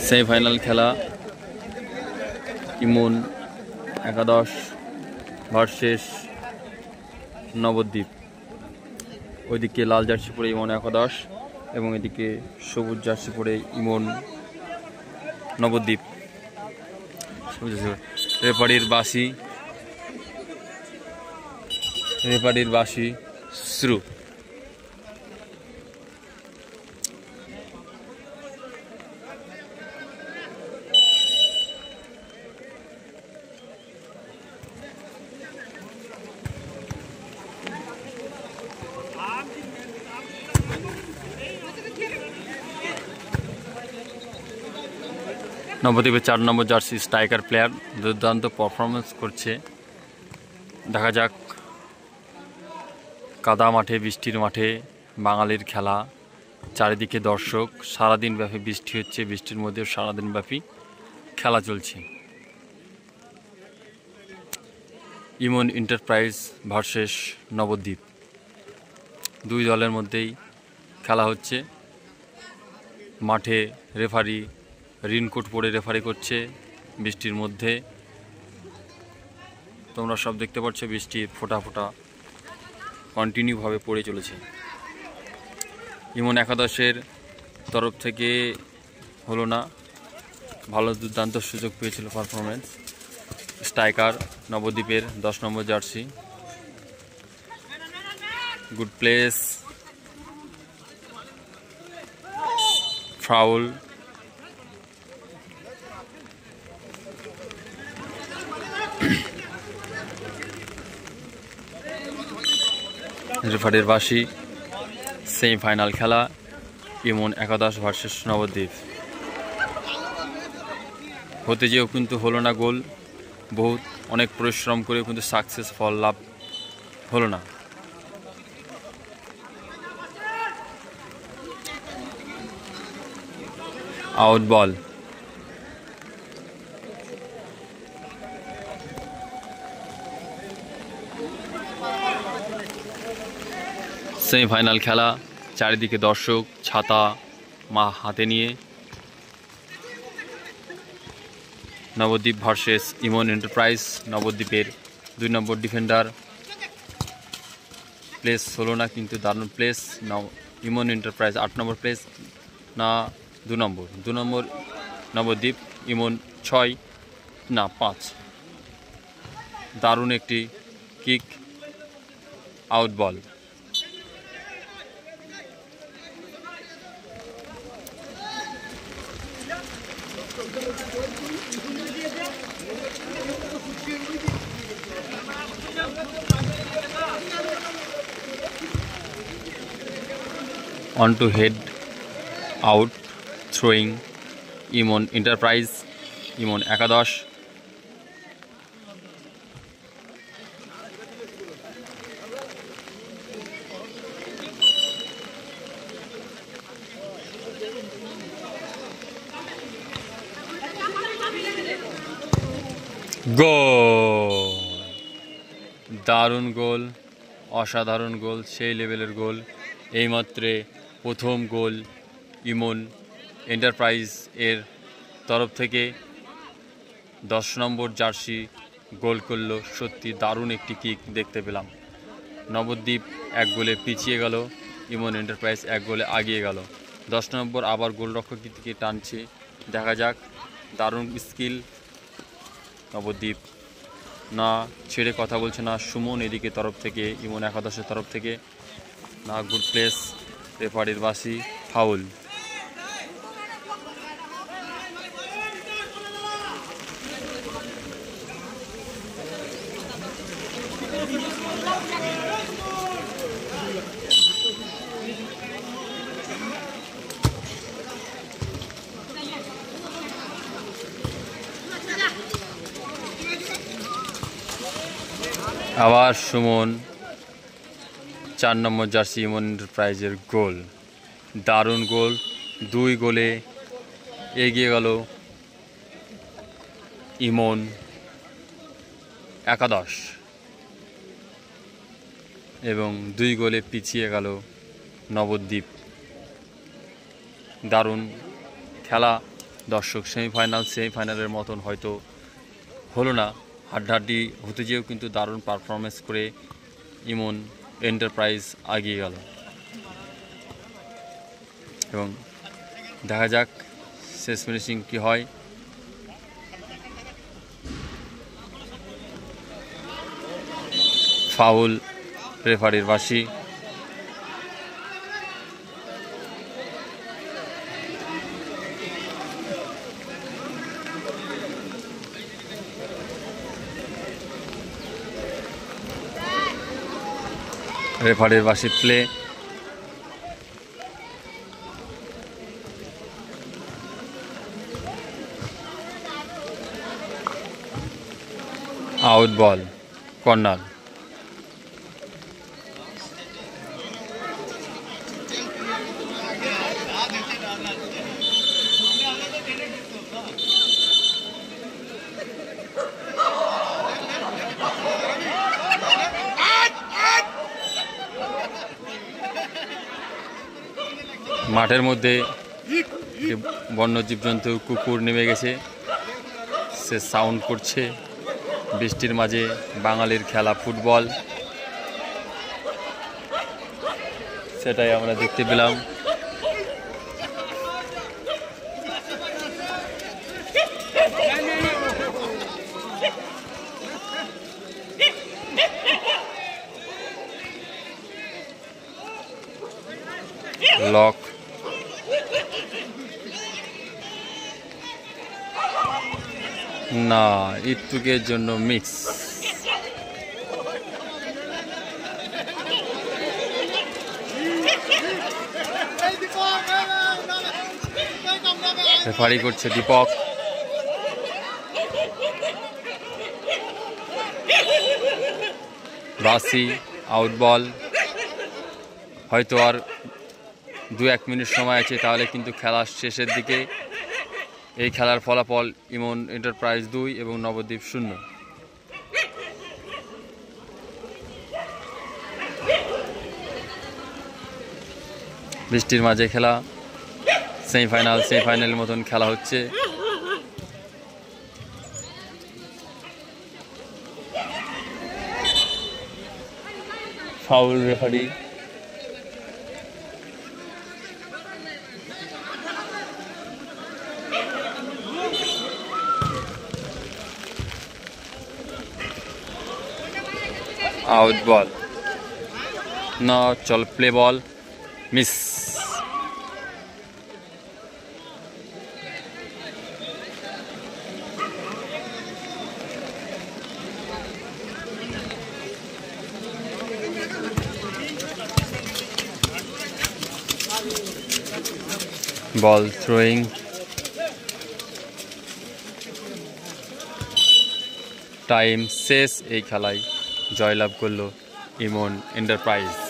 Semifinal খেলা ইমন একাদশ versus Nabadwip. ওইদিকে লাল জার্সি পরে ইমন একাদশ এবং এদিকে সবুজ জার্সি পরে ইমন নবদ্বীপ। রেফারির বাঁশি শুরু। নবদ্বীপের 4 নম্বর জার্সি স্ট্রাইকার প্লেয়ার দুর্দান্ত পারফরমেন্স করছে। দেখা যাক, কাদা মাঠে, বৃষ্টির মাঠে বাঙালির খেলা, চারিদিকে দর্শক, সারাদিন ব্যাপী বৃষ্টি হচ্ছে, বৃষ্টির মধ্যেও সারাদিন ব্যাপী খেলা চলছে। ইমন এন্টারপ্রাইজ ভার্সেস নবদ্বীপ, দুই দলের মধ্যেই খেলা হচ্ছে। মাঠে রেফারি রেইনকোট পরে রেফারি করছে বৃষ্টির মধ্যে। তোমরা সব দেখতে পাচ্ছ, বৃষ্টির ফোঁটা ফোঁটা কন্টিনিউভাবে পড়ে চলেছে। ইমন একাদশের তরফ থেকে হলো না, ভালো দুর্দান্ত সুযোগ পেয়েছিল পারফরমেন্স। স্ট্রাইকার নবদ্বীপের 10 নম্বর জার্সি, গুড প্লেস, ফাউল। রেফারির বাঁশি। সেমিফাইনাল খেলা ইমন একাদশ ভার্সেস নবদ্বীপ। হতে যেও কিন্তু হলো না গোল, অনেক পরিশ্রম করেও কিন্তু সাকসেস ফল লাভ হলো না। আউট বল। সেমিফাইনাল খেলা, চারিদিকে দর্শক, ছাতা হাতে নিয়ে। Nabadwip versus Emon enterprise. নবদ্বীপের 2 নম্বর ডিফেন্ডার, প্লেস হলো না কিন্তু দারুণ প্লেস। ইমন এন্টারপ্রাইজ 8 নম্বর প্লেস না 2 নম্বর নবদ্বীপ, ইমন 5। দারুণ একটি kick, out ball. On to head out, throwing Emon enterprise, Emon একাদশ। গোল, দারুণ গোল, অসাধারণ গোল, সেই লেভেলের গোল। এইমাত্র প্রথম গোল ইমন এন্টারপ্রাইজ এর তরফ থেকে 10 নম্বর জার্সি গোল করলো। সত্যি দারুণ একটি কিক দেখতে পেলাম। নবদ্বীপ 1 গোলে পিছিয়ে গেল, ইমন এন্টারপ্রাইজ 1 গোলে আগিয়ে গেল। 10 নম্বর আবার গোলরক্ষক দিকে টানছে, দেখা যাক। দারুণ স্কিল, নবদ্বীপ না ছেড়ে কথা বলছে না। সুমন এদিকে তরফ থেকে, ইমন একাদশের তরফ থেকে না, গুড প্লেস। রেফারির বাঁশি, ফাউল। আবার সুমন, 4 নম্বর জার্সি ইমন এন্টারপ্রাইজের গোল, দারুণ গোল। 2 গোলে এগিয়ে গেল ইমন একাদশ এবং 2 গোলে পিছিয়ে গেল নবদ্বীপ। দারুণ খেলা দর্শক সেমিফাইনালের মতন হয়তো হলো না, হাড্ডাহাড্ডি হতে যেও কিন্তু দারুণ পারফরমেন্স করে ইমন এন্টারপ্রাইজ এগিয়ে গেল। এবং দেখা যাক শেষ ফিনিশিং কি হয়। ফাউল, রেফারির বাঁশি। রেফারির বাঁশি প্লে। আউট বল, কর্নার। মাঠের মধ্যে বন্য জীবজন্তু কুকুর নেমে গেছে, সে সাউন্ড করছে। বৃষ্টির মাঝে বাঙালির খেলা ফুটবল, সেটাই আমরা দেখতে পেলাম। লক, না, ইটুকের জন্য মিক্স। রেফারি করছে দীপক। বাসি, আউট বল। হয়তো আর 2-1 মিনিট সময় আছে, তাহলে কিন্তু খেলার শেষের দিকে। এই খেলার ফলাফল ইমন এন্টারপ্রাইজ 2 এবং নবদ্বীপ 0। বৃষ্টির মাঝে খেলা, সেমিফাইনালের মতন খেলা হচ্ছে। Foul, referee. আউট বল, না, চল প্লে বল, মিস। বল থ্রোয়িং। টাইম শেষ। এই খেলায় জয়লাভ করলো ইমন এন্টারপ্রাইজ।